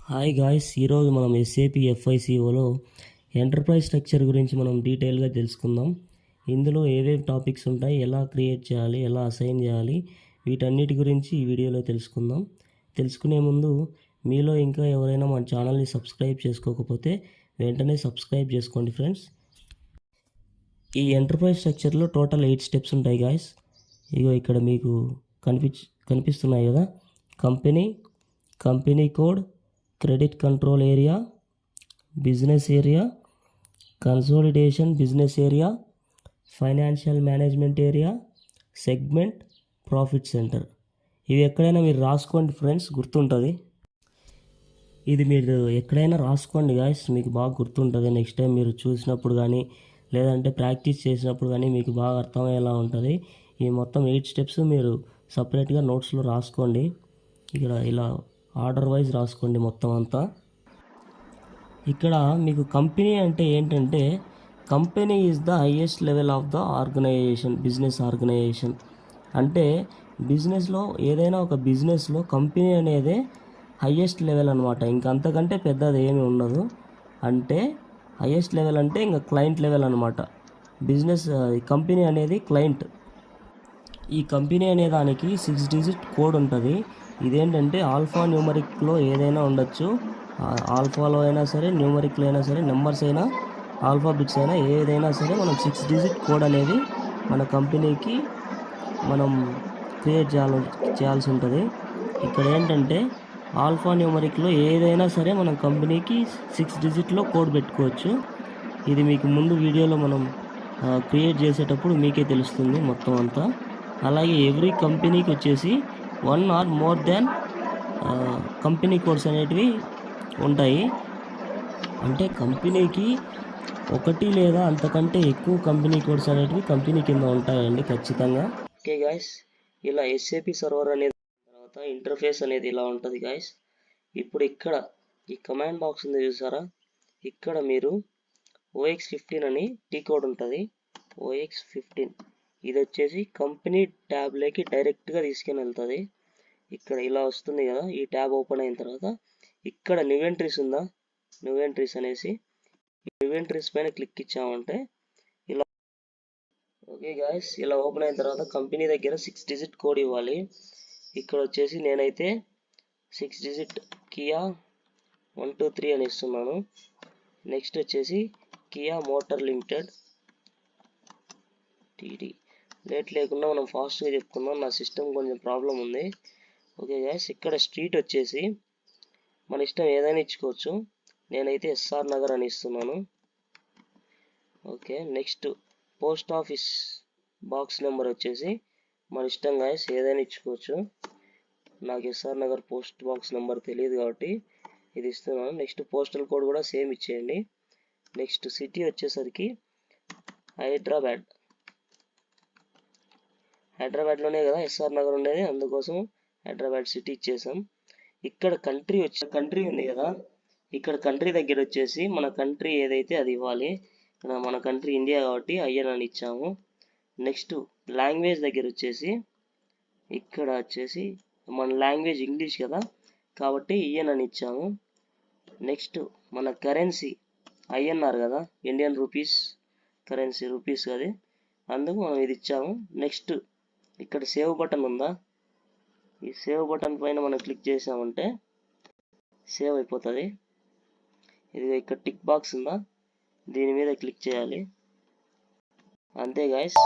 Hi guys, ఈరోజు మనం SAP ఎఫ్ఐసిఓలో enterprise structure గురించి మనం డీటెయిల్గా తెలుసుకుందాం. ఇందులో ఏవేవి టాపిక్స్ ఉంటాయి, ఎలా క్రియేట్ చేయాలి, ఎలా అసైన్ చేయాలి, వీటన్నిటి గురించి ఈ వీడియోలో తెలుసుకుందాం. తెలుసుకునే ముందు మీలో ఇంకా ఎవరైనా మన ఛానల్ని సబ్స్క్రైబ్ చేసుకోకపోతే వెంటనే సబ్స్క్రైబ్ చేసుకోండి ఫ్రెండ్స్. ఈ ఎంటర్ప్రైజ్ స్ట్రక్చర్లో టోటల్ 8 స్టెప్స్ ఉంటాయి గాయ్స్. ఇగో ఇక్కడ మీకు కనిపిస్తున్నాయి కదా. Company code, credit control area, business area, consolidation business area, financial management area, segment, profit centre. ఇవి ఎక్కడైనా మీరు రాసుకోండి ఫ్రెండ్స్, గుర్తుంటుంది. ఇది మీరు ఎక్కడైనా రాసుకోండి గాయస్, మీకు బాగా గుర్తుంటుంది. నెక్స్ట్ టైం మీరు చూసినప్పుడు కానీ లేదంటే ప్రాక్టీస్ చేసినప్పుడు కానీ మీకు బాగా అర్థమయ్యేలా ఉంటుంది. ఈ మొత్తం 8 స్టెప్స్ మీరు సపరేట్గా నోట్స్లో రాసుకోండి. ఇక్కడ ఇలా ఆర్డర్ వైజ్ రాసుకోండి మొత్తం అంతా. ఇక్కడ మీకు కంపెనీ అంటే ఏంటంటే, company is the highest level of the organisation, business organisation. అంటే బిజినెస్లో ఏదైనా ఒక బిజినెస్లో కంపెనీ అనేదే హైయెస్ట్ లెవెల్ అనమాట. ఇంకంతకంటే పెద్దది ఏమి ఉండదు. అంటే హైయెస్ట్ లెవెల్ అంటే ఇంకా క్లయింట్ లెవెల్ అనమాట. బిజినెస్ కంపెనీ అనేది క్లయింట్. ఈ కంపెనీ అనే దానికి 6 డిజిట్ కోడ్ ఉంటుంది. ఇదేంటంటే ఆల్ఫా న్యూమరిక్లో ఏదైనా ఉండొచ్చు. ఆల్ఫాలో అయినా సరే, న్యూమరిక్లో అయినా సరే, నెంబర్స్ అయినా, ఆల్ఫాబిట్స్ అయినా ఏదైనా సరే మనం 6 డిజిట్ కోడ్ అనేది మన కంపెనీకి మనం క్రియేట్ చేయాల్సి ఉంటుంది. ఇక్కడ ఏంటంటే ఆల్ఫా న్యూమరిక్లో ఏదైనా సరే మనం కంపెనీకి 6 డిజిట్లో కోడ్ పెట్టుకోవచ్చు. ఇది మీకు ముందు వీడియోలో మనం క్రియేట్ చేసేటప్పుడు మీకే తెలుస్తుంది మొత్తం అంతా. అలాగే ఎవ్రీ కంపెనీకి వచ్చేసి 1 or more than company codes అనేటివి ఉంటాయి. అంటే కంపెనీకి 1 లేదా అంతకంటే ఎక్కువ కంపెనీ కోడ్స్ అనేటివి కంపెనీ కింద ఉంటాయండి ఖచ్చితంగా. ఓకే గాయస్, ఇలా ఎస్ఏపి సర్వర్ అనేది తర్వాత ఇంటర్ఫేస్ అనేది ఇలా ఉంటుంది గాయస్. ఇప్పుడు ఇక్కడ ఈ కమాండ్ బాక్స్ ఉంది చూసారా, ఇక్కడ మీరు OX15 అని టీ కోడ్ ఉంటుంది. OX15 ఇది వచ్చేసి కంపెనీ ట్యాబ్లోకి డైరెక్ట్గా తీసుకుని వెళ్తుంది. ఇక్కడ ఇలా వస్తుంది కదా. ఈ ట్యాబ్ ఓపెన్ అయిన తర్వాత ఇక్కడ న్యూ ఎంట్రీస్ ఉందా, న్యూ ఎంట్రీస్ అనేసి న్యూ ఎంట్రీస్ పైన క్లిక్ ఇచ్చామంటే ఇలా. ఓకే గాయస్, ఇలా ఓపెన్ అయిన తర్వాత కంపెనీ దగ్గర 6 డిజిట్ కోడ్ ఇవ్వాలి. ఇక్కడ వచ్చేసి నేనైతే 6 డిజిట్ కియా 123 అని ఇస్తున్నాను. నెక్స్ట్ వచ్చేసి Kia motor limited TD. Late లేకుండా మనం ఫాస్ట్గా చెప్పుకుందాం, నా సిస్టమ్ కొంచెం ప్రాబ్లం ఉంది. ఓకే గైస్, ఇక్కడ స్ట్రీట్ వచ్చేసి మన ఇష్టం ఏదైనా ఇచ్చుకోవచ్చు. నేనైతే ఎస్ఆర్ నగర్ అని ఇస్తున్నాను. Okay, next post office box number వచ్చేసి మన ఇష్టం గైస్, ఏదైనా ఇచ్చుకోవచ్చు. నాకు SR Nagar post box number తెలియదు కాబట్టి ఇది ఇస్తున్నాను. నెక్స్ట్ పోస్టల్ కోడ్ కూడా సేమ్ ఇచ్చేయండి. నెక్స్ట్ సిటీ వచ్చేసరికి హైదరాబాద్లోనే కదా ఎస్ఆర్ నగర్ ఉండేది, అందుకోసం హైదరాబాద్ సిటీ ఇచ్చేసాం. ఇక్కడ కంట్రీ ఉంది కదా, ఇక్కడ కంట్రీ దగ్గర వచ్చేసి మన కంట్రీ ఏదైతే అది ఇవ్వాలి. మన కంట్రీ ఇండియా కాబట్టి ఐఎన్ అని ఇచ్చాము. నెక్స్ట్ లాంగ్వేజ్ దగ్గర వచ్చేసి ఇక్కడ వచ్చేసి మన లాంగ్వేజ్ ఇంగ్లీష్ కదా కాబట్టి ఈఎన్ అని ఇచ్చాము. నెక్స్ట్ మన కరెన్సీ ఐఎన్ఆర్ కదా, ఇండియన్ రూపీస్ కరెన్సీ, రూపీస్ అది, అందుకు మనం ఇది ఇచ్చాము. నెక్స్ట్ ఇక్కడ సేవ్ బటన్ ఉందా, ఈ సేవ్ బటన్ పైన మనం క్లిక్ చేసామంటే సేవ్ అయిపోతుంది. ఇది ఇక్కడ టిక్ బాక్స్ ఉందా, దీని మీద క్లిక్ చేయాలి. అంతే గాయస్.